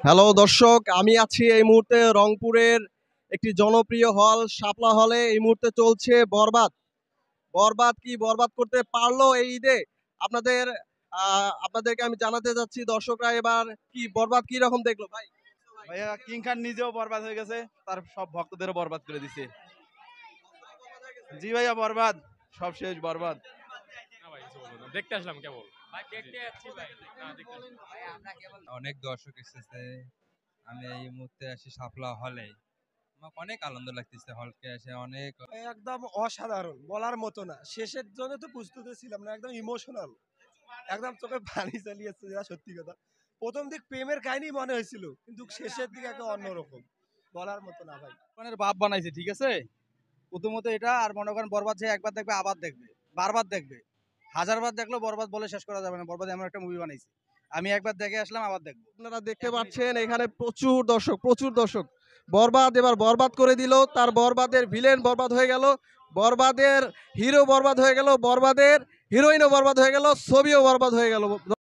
Hello দর্শক, আমি আছি এই মুহূর্তে রংপুরের একটি জনপ্রিয় হল শাপলা হলে। এই মুহূর্তে চলছে বরবাদ। বরবাদ কি বরবাদ করতে পারলো এই ঈদে? আপনাদের আপনাদেরকে আমি জানাতে যাচ্ছি, দর্শকরা এবার কি বরবাদ কি রকম দেখলো ভাই? ভাইয়া কিং খান নিজেও বরবাদ হয়ে গেছে, তার সব ভক্তদেরও বরবাদ করে দিছে। জি ভাইয়া বরবাদ, সব শেষ বরবাদ। না ভাই কিছু বলবো না। দেখতে আসলাম কেবল। ভাই দেখতে যাচ্ছি ভাই। না দেখতে আসলাম। অনেক দর্শক এসেছে। আমি এই মুহূর্তে আছি শাপলা হলে। আমার অনেক আনন্দ লাগতেছে হলকে এসে অনেক। একদম অসাধারণ, বলার মতো না। শেষের জন্য তো প্রস্তুতি ছিলাম না, একদম ইমোশনাল, একদম চোখে পানি চালিয়েছে, যেটা সত্যি কথা। প্রথম দিক প্রেমের কাহিনী মনে হয়েছিল, কিন্তু শেষের দিকে একটা অন্যরকম, বলার মতো না ভাই। বাপ বানাইছে, ঠিক আছে। প্রথমত এটা, আর মনে করেন বরবাদ যে একবার দেখবে আবার দেখবে, বারবার দেখবে, হাজারবার দেখলেও বরবাদ বলে শেষ করা যাবে না। বরবাদ এমন একটা মুভি বানাইছে, আমি একবার দেখে আসলাম, আবার দেখবো। আপনারা দেখতে পাচ্ছেন এখানে প্রচুর দর্শক। বরবাদ এবার বরবাদ করে দিল, তার বরবাদের ভিলেন বরবাদ হয়ে গেল, বরবাদের হিরো বরবাদ হয়ে গেল, বরবাদের হিরোইনও বরবাদ হয়ে গেল, ছবিও বরবাদ হয়ে গেল।